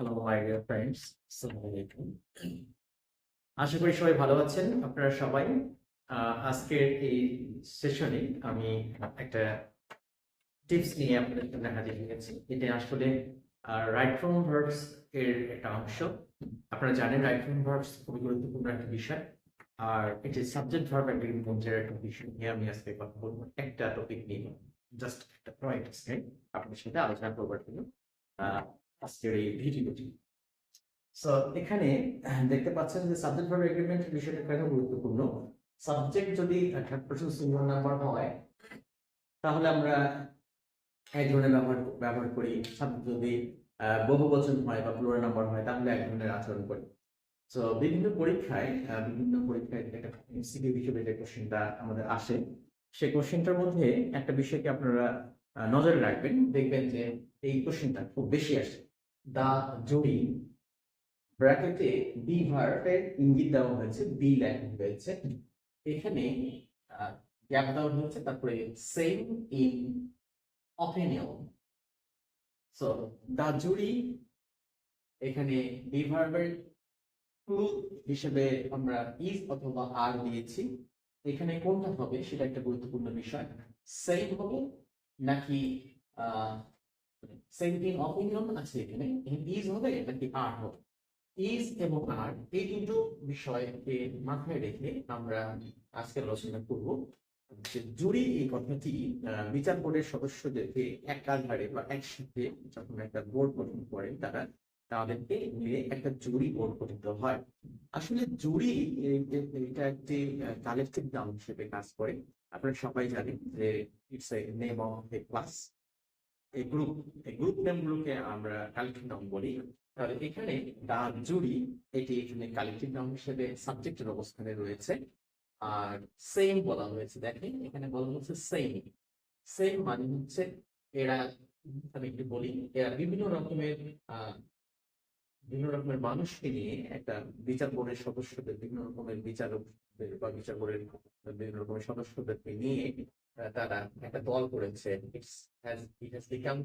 Hello my dear friends, আসসালামু আলাইকুম। আশা করি সবাই ভালো আছেন। আপনারা সবাই আজকের এই সেশনে আমি একটা টিপস নিয়ে আপনাদের সামনে হাজির হয়েছি। এটা আসলে রাইট ফ্রম ভার্বস এর একটা অংশ। আপনারা জানেন রাইট ফ্রম ভার্বস খুবই গুরুত্বপূর্ণ একটা বিষয়। আর এটি সাবজেক্ট ভার্ব এগ্রিমেন্টের একটা বিষয় নিয়ে আমি আজকে কথা বলবো। একটা টপিক নিয়ে জাস্ট একটা পয়েন্ট আছে আপনাদের সাথে আলোচনা করবার জন্য আজকের এই ভিডিওটি। সো এখানে দেখতে পাচ্ছেন যে সাবজেক্ট ভার্ব এগ্রিমেন্ট বিষয়টা কেন গুরুত্বপূর্ণ। সাবজেক্ট যদি থার্ড পারসন সিঙ্গুলার নাম্বার হয় তাহলে আমরা এক ধরনের ব্যবহার করি। সাবজেক্ট যদি বহুবচন হয় বা প্লুরাল নাম্বার হয় তাহলে এক ধরনের আচরণ করি। সো বিভিন্ন পরীক্ষায় একটা এমসিকিউ হিসেবে যে কোশ্চেনটা আমাদের আসে, সেই কোশ্চেনটার মধ্যে একটা বিষয়কে আপনারা নজরে রাখবেন। দেখবেন যে এই কোশ্চেনটা খুব বেশি আসে। দা জুড়ি ব্র্যাকেটে বি ভার্বের ইঙ্গিত দেওয়া হয়েছে, বি লেখা হয়েছে। এখানে গ্যাপ দেওয়া হয়েছে, তারপরে same in opinion. So the jury, এখানে বি ভার্বের ক্লু হিসেবে আমরা ইজ অথবা আর দিয়েছি। এখানে কোনটা হবে সেটা একটা গুরুত্বপূর্ণ বিষয়। সেম হবে নাকি সেম ইন অপিনিয়ন আছে, এখানে ইজ হবে নাকি আর হবে। ইজ এবং আর এই দুটো বিষয়কে মাথায় রেখে আমরা আজকে আলোচনা করব যে জুরি এই কথাটি বিচার বোর্ডের সদস্যদেরকে একাধারে বা একসাথে যখন একটা বোর্ড গঠন করেন তারা, তাদেরকে মিলে একটা জুরি বোর্ড গঠিত হয়। আসলে জুরি এটা একটি কালেকটিভ নাউন হিসেবে কাজ করে। আপনারা সবাই জানেন যে it's a name of A class, এই গ্রুপ নেম গুলোকে আমরা কালেকটিভ নাউন বলি। তাহলে এখানে দা জুরি এটি এখানে কালেকটিভ নাউন হিসেবে সাবজেক্টের অবস্থানে রয়েছে। আর সেম বলা হয়েছে, দেখেন এখানে বলা হচ্ছে সেম। সেম মানে হচ্ছে এরা, আমি একটু বলি, এরা বিভিন্ন রকমের মানুষকে নিয়ে একটা বিচার বোর্ডের সদস্যদের, বিভিন্ন রকমের বিচারকদের বা বিচার বোর্ডের বিভিন্ন রকমের সদস্যদেরকে নিয়ে তারা একটা দল করেছে। It has become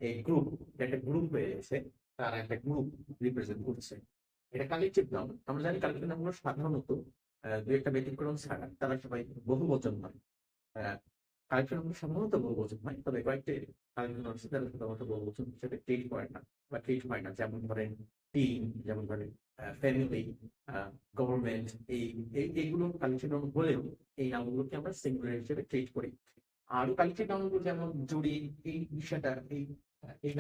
a group, একটা গ্রুপ হয়ে গেছে, তারা একটা গ্রুপ রিপ্রেজেন্ট করছে। এটা কালেকটিভ নাউন। আমরা জানি কালেকটিভ নাউন সাধারণত দুই একটা ব্যতিক্রম ছাড়া তারা সবাই বহুবচন হয়। কালেকটিভ নাউন সাধারণত বহুবচন হয়, তবে কয়েকটি কালেকটিভ নাউন আছে যারা সাধারণত বহুবচন হিসেবে ট্রিট করে না বা ট্রিট হয় না। যেমন ধরেন টিম, যেমন ধরেন ফ্যামিলি, গভর্নমেন্ট, এইগুলো কালেকটিভ নাউন হলেও এই নামগুলোকে আমরা সিঙ্গুলার হিসেবে ট্রিট করি। আর কালেকটিভ নাউনগুলো যেমন জুড়ি, এই বিষয়টা, এই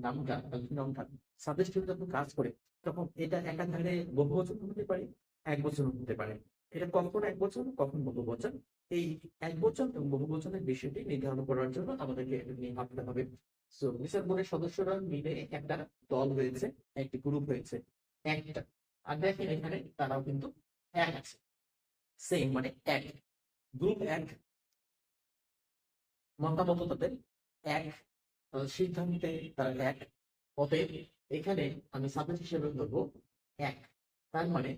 নামটা কালেকটিভ নাউনটা সাবজেক্ট হিসেবে যখন কাজ করে তখন এটা একাধারে বহুবচন হতে পারে, এক বচন হতে পারে। এটা কখন এক বচন কখন বহু বচন, এই এক বচন এবং বহু বচনের বিষয়টি নির্ধারণ করার জন্য আমাদেরকে এটা নিয়ে ভাবতে হবে। সো বিচার বোর্ডের সদস্যরা মিলে একটা দল হয়েছে, একটি গ্রুপ হয়েছে একটা। আর দেখেন এখানে তারাও কিন্তু এক আছে, সেম মানে এক, গ্রুপ এক, মতামত তাদের এক, সিদ্ধান্তে তারা এক। অতএব এখানে আমি সাবজেক্ট হিসেবে ধরবো এক। তার মানে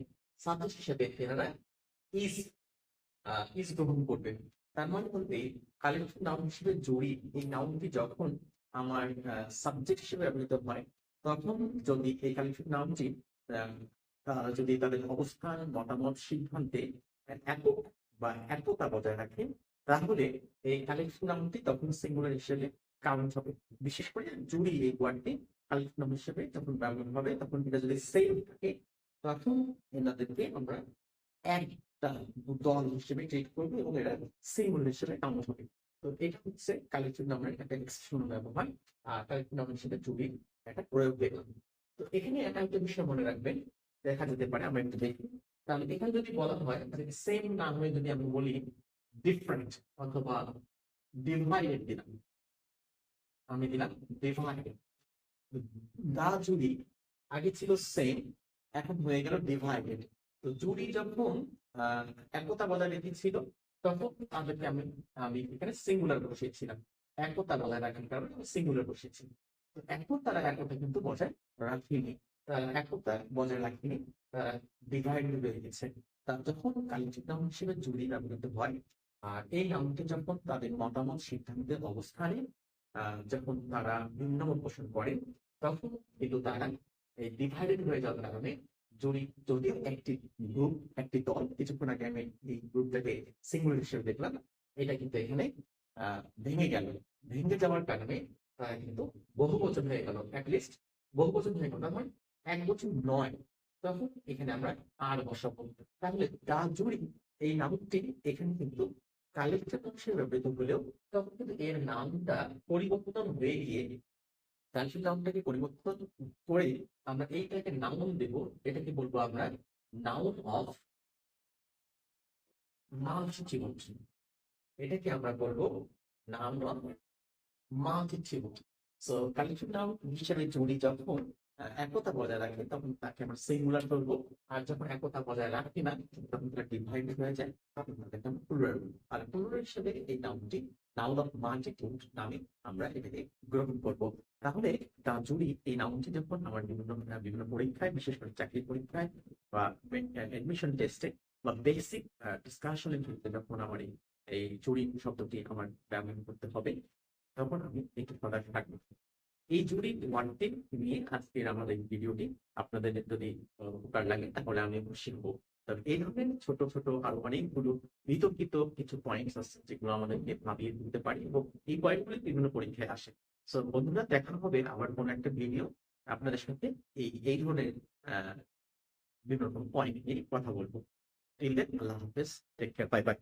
সাবজেক্ট হিসেবে এনারা ইজ ইজ গ্রহণ করবেন। তার মানে বলতে কালেকটিভ নাউন হিসেবে জড়ি, এই নাউনটি যখন আমার সাবজেক্ট হিসেবে ব্যবহৃত হয় তখন যদি এই কালেকটিভ নাউনটি যদি তাদের অবস্থান, মতামত, সিদ্ধান্তে একক বা একতা বজায় রাখে তাহলে এই কালেকটিভ নাউনটি তখন সিঙ্গুলার হিসেবে কাউন্ট হবে। বিশেষ করে জুড়ি এই ওয়ার্ডটি কালেকটিভ নাউন হিসেবে যখন ব্যবহার হবে তখন এটা যদি সেম থাকে তখন এনাদেরকে আমরা একটা দল হিসেবে ট্রিট করবে এবং এরা সিঙ্গুলার হিসেবে কাউন্ট হবে। তো এটা হচ্ছে কালেকটিভ নাউনের একটা এক্সটেনশন ব্যবহার। আর কালেকটিভ নাউন হিসেবে জুড়ি একটা প্রয়োগ দেখলাম। তো এখানে একটা বিষয় মনে রাখবেন, দেখা যেতে পারে আমরা একটু দেখি। তাহলে এখানে যদি বলা হয় যে সেম না হয়ে যদি আমি বলি ডিফারেন্ট অথবা ডিভাইডেড দিলাম, আমি দিলাম ডিভাইডেড। দা জুড়ি আগে ছিল সেম, এখন হয়ে গেল ডিভাইডেড। তো জুড়ি যখন একতা বজায় রেখেছিল তখন তাদেরকে আমি আমি এখানে সিঙ্গুলার বসিয়েছিলাম। একতা বজায় রাখার কারণে আমি সিঙ্গুলার বসিয়েছি। তো এখন তারা একতা কিন্তু বজায় রাখেনি, তারা একতা বজায় রাখেনি, তারা ডিভাইড হয়ে গেছে। তার যখন কালেকটিভ নাউন হিসেবে জুড়ি ব্যবহৃত হয় আর এই নাউনটি যখন তাদের মতামত, সিদ্ধান্তের অবস্থানে যখন তারা ভিন্নমত পোষণ করে তখন কিন্তু তারা এই ডিভাইডেড হয়ে যাওয়ার কারণে যদিও একটি গ্রুপ, একটি দল, কিছুক্ষণ আগে আমি এই গ্রুপটাকে সিঙ্গুলার হিসেবে দেখলাম, এটা কিন্তু এখানে ভেঙে গেল। ভেঙে যাওয়ার কারণে তারা কিন্তু বহু বচন হয়ে গেল, অ্যাটলিস্ট বহু বচন হয়ে গেল, মানে এক বচন নয়। তখন এখানে আমরা আর বসাবো। তাহলে দা জুড়ি এই নামটি এখানে কিন্তু কালেক্টর হিসেবে ব্যবহৃত হলেও তখন কিন্তু এর নামটা পরিবর্তন হয়ে গিয়ে কালেকশন নাউনটাকে পরিবর্তন করে আমরা এইটাকে নাউন দেব। এটাকে বলবো আমরা নাউন অফ মাল্টিটিউড। এটাকে আমরা বলবো noun of multitude. So collection noun হিসেবে জুড়ি যখন একতা বজায় রাখে তখন তাকে আমরা সিঙ্গুলার বলবো, আর যখন একতা বজায় রাখে না তখন তারা ডিভাইড হয়ে যায়, তখন তাদেরকে আমরা প্লুরাল বলবো। আর প্লুরাল হিসেবে এই নাউনটি নাউন অফ মাল্টিটিউড নামে আমরা এটাকে গ্রহণ করব। তাহলে জুড়ি এই নাউনটি যখন আমার বিভিন্ন বিভিন্ন পরীক্ষায়, বিশেষ করে চাকরির পরীক্ষায় বা অ্যাডমিশন টেস্টে বা বেসিক ডিসকাশনের ক্ষেত্রে যখন আমার এই জুড়ি শব্দটি আমার ব্যবহার করতে হবে, তখন আমি একটু সজাগ থাকবো। এই জুড়ি ওয়ার্ডটি নিয়ে আজকের আমাদের ভিডিওটি আপনাদের যদি উপকার লাগে তাহলে আমি শিখবো। তবে এই ধরনের ছোট ছোট আরো অনেকগুলো বিতর্কিত কিছু পয়েন্টস আছে যেগুলো আমাদেরকে ভাবিয়ে তুলতে পারি এবং এই পয়েন্টগুলি বিভিন্ন পরীক্ষায় আসে। সো বন্ধুরা, দেখা হবে আবার কোনো একটা ভিডিও আপনাদের সাথে এই ধরনের বিভিন্ন রকম পয়েন্ট নিয়ে কথা বলবো। টিল দেন, আল্লাহ হাফেজ, টেক কেয়ার, বাই বাই।